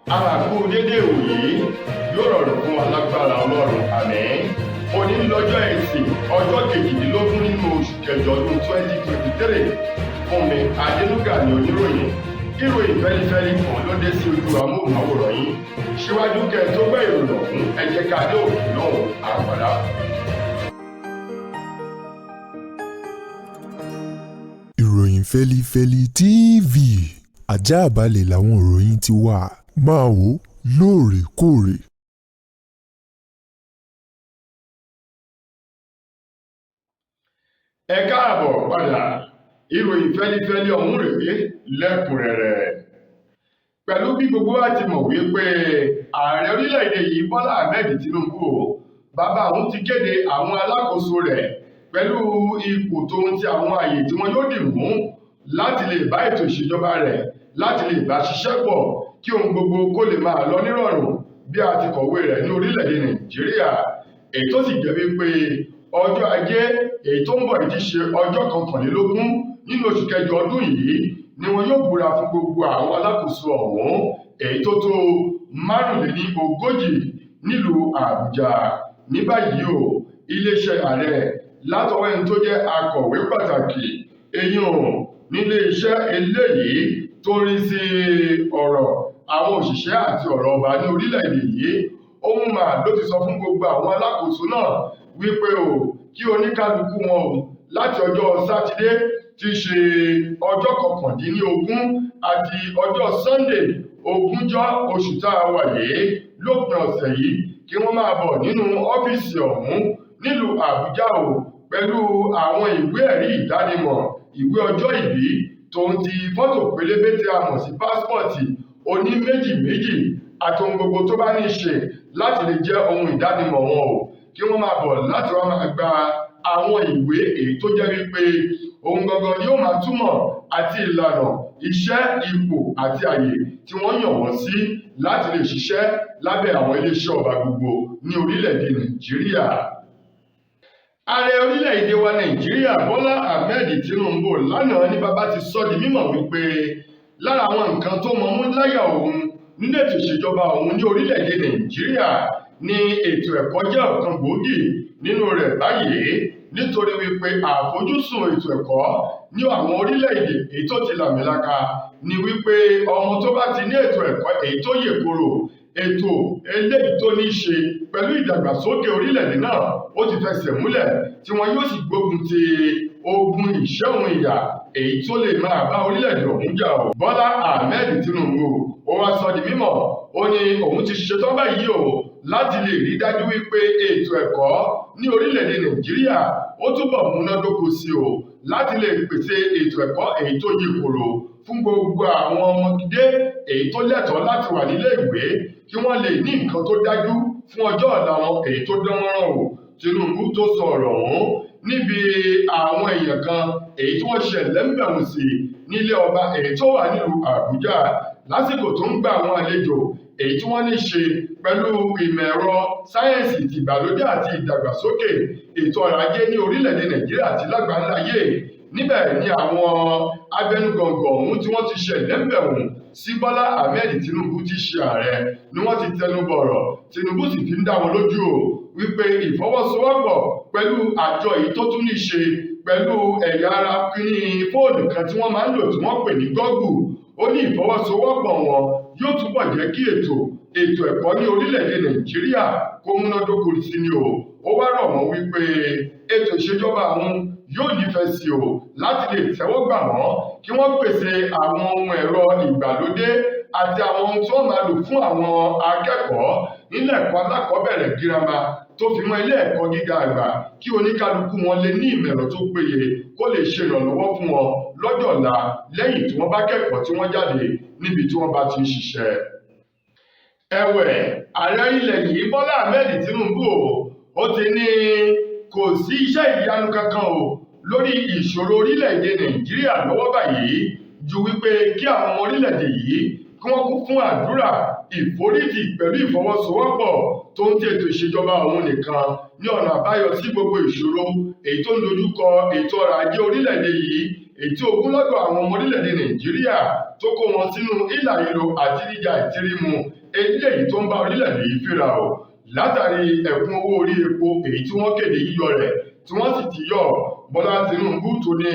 Àkú dédé òní yóò rọrùn fún alágbára Ọlọ́run àmín. Òní lọ́jọ́ Ẹtì ọjọ́ kejìdínlógún nínú oṣù kẹjọ ọdún 2023. Fún mi Adénúgà ni oníròyìn. Ìròyìn fẹ́lifẹ́li kan ló dé sí ojú amóhùnmáwòrán yín. Síwájú kẹ́ ẹ tó gbọ́ ìròyìn ọ̀hún, ẹ jẹ́ ká dé òkè lọ́hùn àpàdá. Ìròyìn Feli-feli TV, àjààbálẹ̀ làwọn ìròyìn ti wà, máa wò lóòrèkóòrè. Ẹ káàbọ̀ padà, ìròyìn fẹ́lifẹ́li ọ̀hún rèé lẹ́kùnrẹ́rẹ́. Pẹ̀lú bí gbogbo wa ti mọ̀ wípé ààrẹ orílẹ̀-èdè yìí Bọ́lá Ahmed Tinubu bàbá òun ti kéde àwọn alákòóso rẹ̀ pẹ̀lú ipò tó ń ti àwọn àyè tí wọ́n yóò dì mú láti lè bá ètò ìṣèjọba rẹ̀ láti lè bá ṣiṣẹ́ pọ̀ kí ohun gbogbo kó lè máa lọ nírọ̀rùn bí a ti kọ̀wé rẹ̀ ní orílẹ̀-èdè Nàìjíríà. Èyí tó sì jẹ́ wípé ọjọ́ ajé èyí tó ń bọ̀ yìí ti ṣe ọjọ́ 21 nínú oṣù kẹjọ ọdún yìí ni wọn yóò búra fún gbogbo àwọn alákòóso ọ̀hún èyí tó tó 45 nílùú Àbújá. Ní báyìí o, iléeṣẹ́ ààrẹ látọwọ́ ẹni tó jẹ́ akọ̀wé pàtàkì èèyàn nílé iṣẹ́ eléyìí tó rí sí ọ̀rọ̀ àwọn òṣìṣẹ́ àti ọ̀rọ̀ ọba ní orílẹ̀-èdè yìí, òun mà ló ti sọ fún gbogbo àwọn alákòóso náà wípé o kí oníkálukú wọn o láti ọjọ́ sátidé tí í ṣe ọjọ́ 19 àti ọjọ́ Sunday 20 oṣù tá a wà yìí lópin ọ̀sẹ̀ yìí kí wọ́n máa bọ̀ nínú ọ́fíìsì ọ̀hún nílùú Àbújá o pẹ̀lú àwọn ìwé ẹ̀rí ìdánimọ̀, ìwé ọjọ́ ìbí tòun ti fọ́tò pélébé tí a mọ̀ sí pásítọ̀tì oní méjì àti ohun gbogbo tó bá ní í ṣe láti lè jẹ́ ohun ìdánimọ̀ wọn o kí wọ́n máa bọ̀ láti wá máa gba àwọn ìwé èyí tó jẹ́ wípé ohun gangan yóò máa túmọ̀ àti ìlànà iṣẹ́, ipò àti àyè tí wọ́n yàn wọ́n sí láti lè ṣiṣẹ́ lábẹ́ àwọn iléeṣẹ́ ọba gbogbo ní orílẹ̀-èdè Nàìjíríà. Ààrẹ orílẹ̀-èdè wa Nàìjíríà Bọ́lá Ahmed Tinubu lánàá ní bàbá ti sọ di mímọ̀ wípé lára àwọn nǹkan tó mọ mú láyà òun nínú ètò ìṣèjọba òun ní orílẹ̀-èdè Nàìjíríà ní ètò ẹ̀kọ́ jẹ́ ọ̀kan gbòógì nínú rẹ̀ báyìí nítorí wípé àfojúsùn ètò ẹ̀kọ́ ní àwọn orílẹ̀-èdè èyí tó ti làmìlaka ni wípé ọmọ tó bá ti ní ètò ẹ̀kọ́ èyí tó yè koro, ètò eléyìí tó ní í ṣe pẹ̀lú ìdàgbàsókè orílẹ̀-èdè náà ó ti fẹsẹ̀ múlẹ̀ tí wọn yóò sì gbógun ti ogun ìṣẹ́hun ìyà èyí tó lè máa bá orílẹ̀-èdè ọ̀hún jà o. Bọ́lá Ahmed Tinubu ó wá sọ di mímọ̀, ó ní òun ti ṣetán báyìí o láti lè rí dájú wípé ètò ẹ̀kọ́ ní orílẹ̀-èdè Nàìjíríà ó túbọ̀ múnádóko sí o láti lè pèsè ètò ẹ̀kọ́ èyí tó yè koro fún gbogbo àwọn ọmọdé èyí tó lẹ́tọ̀ọ́ láti wà nílé ìwé kí wọ́n lè ní nǹkan tó dájú fún ọjọ́ ọ̀la wọn èyí tó dán mọ́rán o. Tinubu tó sọ ọ̀rọ̀ ọ̀hún níbi àwọn èèyàn kan èyí tí wọ́n ṣe lẹ́mbẹ̀wò sí nílé ọba èyí tó wà nílùú Àbújá lásìkò tó ń gba àwọn àlejò èyí tí wọ́n ní ṣe pẹ̀lú ìmọ̀ ẹ̀rọ sáyẹ́ǹsì tìgbàlódé àti ìdàgbàsókè ètò ọrọ̀ ajé ní orílẹ̀-èdè Nàìjíríà àti lágbàáláyé. Níbẹ̀ ni àwọn abẹnugọ̀ngọ̀ ọ̀hún tí wọ́n ti ṣe lẹ́mbẹ̀wò sí Bọ́lá Ahmed Tinubu ti ṣe ààrẹ ni wọ́n ti tẹnu bọ̀rọ̀. Tinubu sì fi ń dá wọn lójú o wípé ìfọwọ́sowọ́pọ̀ pẹ̀lú àjọ èyí tó tún ní ṣe pẹ̀lú ẹ̀yà ara kíní fóònù kan tí wọ́n máa ń lò tí wọ́n pè ní Google, ó ní ìfọwọ́sowọ́pọ̀ wọn yóò túbọ̀ jẹ́ kí ètò ẹ̀kọ́ ní orílẹ̀-èdè Nàìjíríà kó múnádóko sí ni o. Ó wá rọ̀ wọ́n wípé ètò ìṣèjọba àwọn yóò nífẹ̀ẹ́ sí o láti lè tẹ́wọ́ gbà wọ́n kí wọ́n pèsè àwọn ohun ẹ̀rọ ìgbàlódé àti àwọn ohun tí wọ́n máa lò fún àwọn akẹ́kọ̀ọ́ nílé ẹ̀kọ́ alákọ̀ọ́bẹ̀rẹ̀ girama tó fi mọ́ ilé ẹ̀kọ́ gíga àgbà kí oníkálukú wọn lè ní ìmọ̀ ẹ̀rọ tó péye kó lè ṣe ìrànlọ́wọ́ fún wọn lọ́jọ́ ọ̀la lẹ́yìn tí wọ́n bá kẹ́kọ̀ọ́ tí wọ́n jáde níbi tí wọ́n bá ti ń ṣiṣẹ́. Ẹ̀wẹ̀, ààrẹ ilẹ̀ yìí Bọ́lá Ahmed Tinubu ó ti ní kò sí iṣẹ́ ìyanu kankan o lórí ìṣòro orílẹ̀-èdè Nàìjíríà lọ́wọ́ báyìí ju wípé kí àwọn ọmọ orílẹ̀-èdè yìí kí wọ́n kún fún àdúrà, ìforítì pẹ̀lú ìfọwọ́sowọ́pọ̀ tó ń tètò ìṣèjọba òun nìkan ní ọ̀nà àbáyọ sí gbogbo ìṣòro èyí tó ń dojúkọ ètò ọrọ̀ ajé orílẹ̀-èdè yìí èyí tí ogunlọ́gọ̀ àwọn ọmọ orílẹ̀-èdè Nàìjíríà tó kó wọn sínú ìlà ìlò àti jíjà ìtìrímù eléyìí tó ń bá orílẹ̀-èdè yìí fínra o látàrí ẹ̀kún owó orí epo èyí tí wọ́n kéde yíyọ rẹ̀ tí wọ́n sì ti yọ. Bọ́lá Tinubu tó ní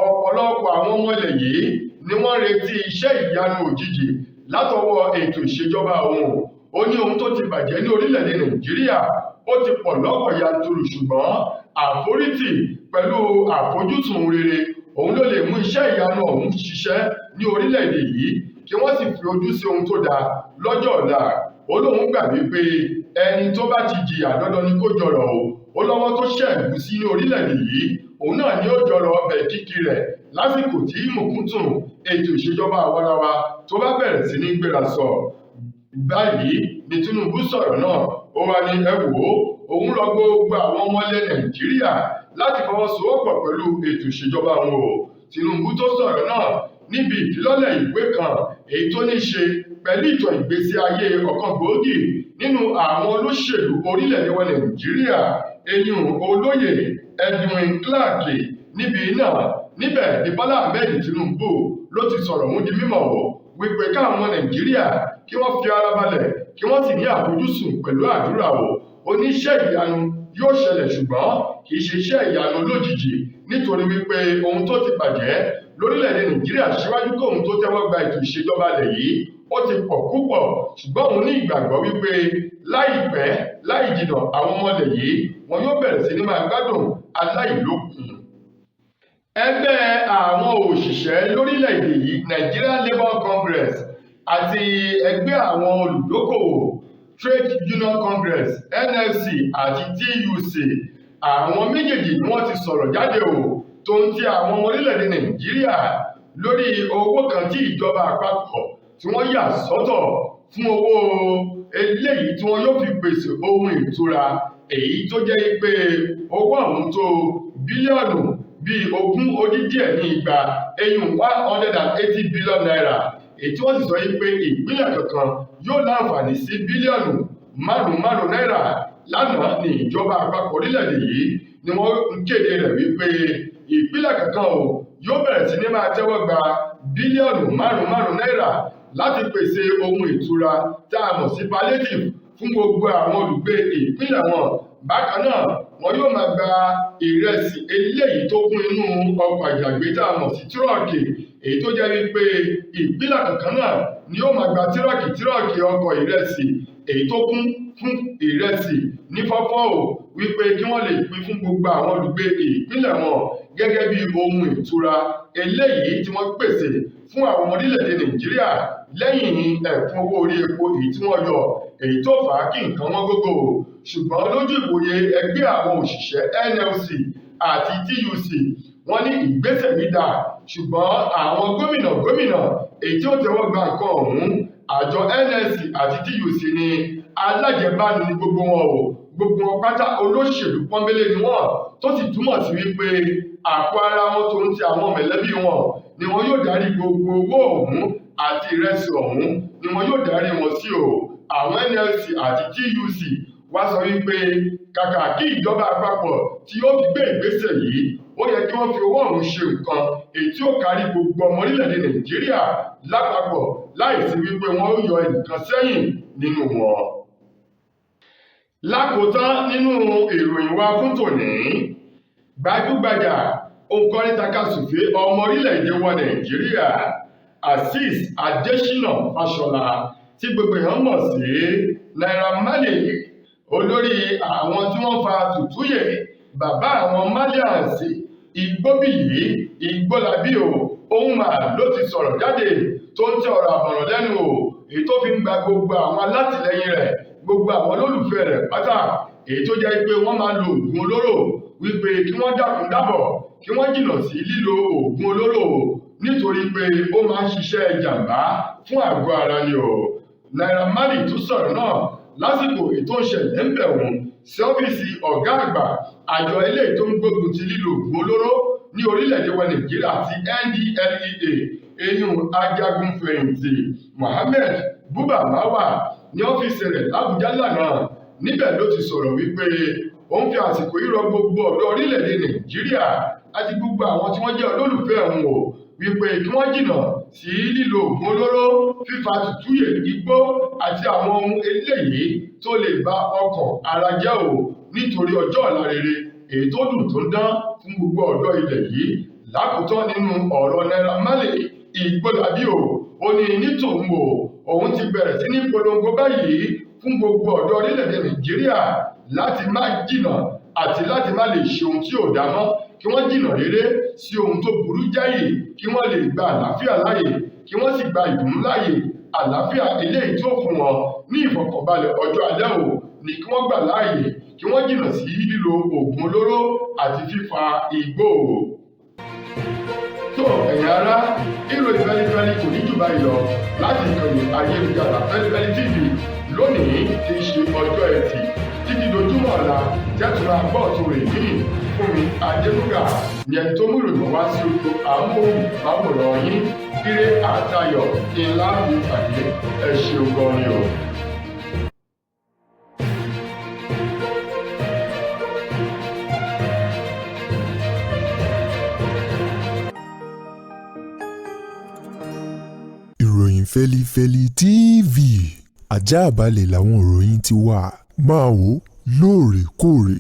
ọ̀pọ̀lọpọ̀ àwọn ọmọ ilẹ̀ yìí ni wọ́n retí iṣẹ́ ìyanu òjijì látọwọ́ ètò ìṣèjọba òun. Ó ní ohun tó ti bàjẹ́ ní orílẹ̀-èdè Nàìjíríà ó ti pọ̀ lọ́pọ̀ yanturu, ṣùgbọ́n àforítì pẹ̀lú àfojúsùn rere òun ló lè mú iṣẹ́ ìyanu ọ̀hún ṣiṣẹ́ ní orílẹ̀-èdè yìí kí wọ́n sì fi ojú sí ohun tó dáa lọ́jọ́ ọ̀la. Ó lóun gbà wípé ẹni tó bá ti jìyà dandan ni kó jọrọ̀ o. Ó lọ́wọ́ tó ṣẹ̀gùn sí ní orílẹ̀-èdè yìí òun náà ni ó jọrọ̀ ọbẹ̀ kíkì rẹ̀ lásìkò tí mùkúntùn ètò ìṣèjọba àwarawa tó bá bẹ̀rẹ̀ sí ní gbéra sọ. Báyìí ni Tinubu sọ̀rọ̀ náà, ó wá ní ẹ wò ó, òun rọ gbogbo àwọn ọmọ ilẹ̀ Nàìjíríà láti fọwọ́sowọ́pọ̀ pẹ̀lú ètò ìṣèjọba òun o. Tinubu tó sọ̀rọ̀ náà níbi ìfilọ́lẹ̀ ìwé kan èyí tó ní ṣe pẹ̀lú ìtàn ìgbésí ayé ọ̀kan gbòógì nínú àwọn olóṣèlú orílẹ̀-èdè wa Nàìjíríà, eyín olóyè Edwin Clark. Níbẹ̀ ni Bọ́lá Ahmed Tinubu ló ti sọ̀rọ̀ mú di mímọ̀ o wípé káwọn ọmọ Nàìjíríà kí wọ́n fi ara balẹ̀ kí wọ́n sì ní àfojúsùn pẹ̀lú àdúrà o. Oníṣẹ́ ìyanu yóò ṣẹlẹ̀ ṣùgbọ́n kì í ṣe iṣẹ́ ìyanu lójijì nítorí wípé ohun tó ti bàjẹ́ lórílẹ̀-èdè Nàìjíríà síwájú kóhun tó tẹ́wọ́ gba ètò ìṣèjọba lẹ̀ yìí ó ti pọ̀ púpọ̀, ṣùgbọ́n òun ní ìgbàgbọ́ wípé láìpẹ́ láì jìnnà àwọn ọmọ ilẹ̀ yìí wọn yóò bẹ̀rẹ̀ sí ní máa gbádùn aláìlópin. Ẹgbẹ́ àwọn òṣìṣẹ́ lórílẹ̀-èdè yìí Nigeria Labour Congress àti ẹgbẹ́ àwọn olùdókòwò Trade Union Congress NLC àti TUC àwọn méjèèjì ni wọ́n ti sọ̀rọ̀ jáde o tó ń ti àwọn ọmọ orílẹ̀-èdè Nàìjíríà lórí owó kan tí ìjọba àpapọ̀ tí wọ́n yà sọ́tọ̀ fún owó eléyìí tí wọ́n yóò fi pèsè ohun ìtura èyí tó jẹ́ pé owó ọ̀hún tó bílíọ̀nù bíi 20 eyín 180 billion naira èyí tí wọ́n sì sọ pé ìpínlẹ̀ kankan yóò láǹfààní sí bílíọ̀nù 5 náírà. Lánàá ní ìjọba àpapọ̀ orílẹ̀-èdè yìí ni wọ́n ń kéde rẹ̀ wípé ìpínlẹ̀ kankan yóò bẹ̀rẹ̀ sí ní máa tẹ́wọ́ gba bílíọ̀nù 5 náírà láti pèsè ohun ìtura tá a mọ̀ sí palliative fún gbogbo àwọn olùgbé ìpínlẹ̀ wọn. Bákan náà wọn yóò máa gba ìrẹsì eléyìí tó kún inú ọkọ̀ àjàgbé tá a mọ̀ sí tírọ̀kì èyí tó jẹ́ wípé ìpínlẹ̀ kankan náà ni yóò máa gba tírọ̀kì ọkọ̀ ìrẹsì èyí tó kún fún ìrẹsì ní fọ́fọ́ wípé kí wọ́n lè pín fún gbogbo àwọn olùgbé ìpínlẹ̀ wọn gẹ́gẹ́ bí ohun ìtura eléyìí tí wọ́n pèsè fún àwọn orílẹ̀-èdè Nàìjíríà lẹ́yìn ẹ̀kún owó orí epo èyí tí wọ́n yọ èyí tó fà á kí nǹkan wọ́n gógó. Ṣùgbọ́n lójú ìwòye ẹgbẹ́ àwọn òṣìṣẹ́ NLC àti TUC wọ́n ní ìgbésẹ̀ yìí dáa, ṣùgbọ́n àwọn gómìnà èyí tí ó tẹ́wọ́ gba nǹkan ọ̀hún àjọ NLC àti TUC ní alájẹbánu ní gbogbo wọn gbogbo wọn pátá olóṣèlú pọ́nbélé ni wọ́n, tó sì túmọ̀ sí wípé àpò ara wọn tó ń ti àwọn mẹ̀lẹ́bí wọn ni wọn yóò darí gbogbo owó ọ̀hún àti ìrẹsì ọ̀hún ni wọn yóò darí wọn sí àwọn NLC àti TUC wá sọ wípé kàkà kí ìjọba àpapọ̀ tí yóò fi gbé ìgbésẹ̀ yìí ó yẹ kí wọ́n fi owó ọ̀hún ṣe nǹkan èyí tí ó kárí gbogbo ọmọ orílẹ̀-èdè Nàìjíríà lápapọ̀ láìsí wípé wọ́n ó yọ ẹnìkan sẹ́yìn nínú wọn. Lákòótán nínú ìròyìn wa fún tòní, gbajúgbajà òǹkọrin takasùfé ọmọ orílẹ̀-èdè wa Nàìjíríà Azeez Adésínà Fáṣọlá tí gbogbo èèyàn mọ̀ sí Naira Marley, olórí àwọn tí wọ́n fa tùtúyè bàbá àwọn Malians Igbóbíyì Igbólabí ohun mà ló ti sọ̀rọ̀ jáde tó ń tẹ ọ̀rọ̀ àmọ̀ràn lẹ́nu èyí tó fi ń gba gbogbo àwọn alátìlẹyìn rẹ̀ gbogbo àwọn olólùfẹ́ rẹ̀ pátá èyí tó jẹ́ pé wọ́n máa lo oògùn olóró wípé kí wọ́n dákun dábọ̀ kí wọ́n jìnnà sí lílo oògùn olóró nítorí pé ó máa ń ṣiṣẹ́ ìjàmbá fún àgọ́ ara ni Naira Marley tún sọ̀rọ̀ náà lásìkò ètò ìṣẹ̀lẹ̀ ń bẹ̀ wọ́n sí ọ́fíìsì ọ̀gá àgbà àjọ eléyìí tó ń gbógun ti lílo oògùn olóró ní orílẹ̀-èdè wa Nàìjíríà ti NDLEA eyín ajagunfẹ̀yìntì Mohammed Buba Marwa ní ọ́fíìsì rẹ̀ l'Àbújá lánàá. Níbẹ̀ ló ti sọ̀rọ̀ wípé ó ń fi àsìkò yìí rọ gbogbo ọ̀dọ́ orílẹ̀-èdè Nàìjíríà àti gbogbo àwọn tí wọ́n jẹ́ olólùfẹ́ òun o wípé kí wọ́n jìnnà sí lílo oògùn olóró, fífa tùtúyè igbó àti àwọn ohun eléyìí tó lè ba ọkàn ara jẹ́ o nítorí ọjọ́ ọ̀la rere èyí tó dùn tó ń dán fún gbogbo ọ̀dọ́ ilẹ̀ yìí. Lákòótán nínú ọ̀rọ̀ Naira Marley Ìgbólabí ó ní nítòun òun ti bẹ̀rẹ̀ sí ní polongo báyìí fún gbogbo ọ̀dọ́ orílẹ̀-èdè Nàìjíríà láti má jìnnà àti láti má lè ṣe ohun tí ò dá mọ́, kí wọ́n jìnnà réré sí ohun tó burú jáyè, kí wọ́n lè gba àlàáfíà láàyè, kí wọ́n sì gba ìdùnnú láàyè. Àlàáfíà eléyìí tó fún wọn ní ìfọ̀kànbalẹ̀ ọjọ́ alẹ́ ni kí wọ́n gbà láàyè, kí wọ́n jìnnà sí lílo oògùn olóró àti fífa igbó. Tó ẹ̀yin ará, ìròyìn Feli-feli kò ní jù báyìí lọ láti ìkànnì ayélujára Feli-feli TV lónìí tí í ṣe ọjọ́ Ẹtì títí dojúmọ́ ọ̀la tẹ́tùmá gbọ́ ọ̀tún rẹ̀ míì fún mi Adénúgà ní ẹni tó mú ìròyìn wá sí ojú àmóhùnmáwòrán yín. Ire àtayọ̀ ńlá fi pàdé. Ẹ ṣeun gan ni o. Ìròyìn Feli-feli TV àjààbálẹ̀ làwọn ìròyìn ti wà. Máa wò lóòrèkóòrè.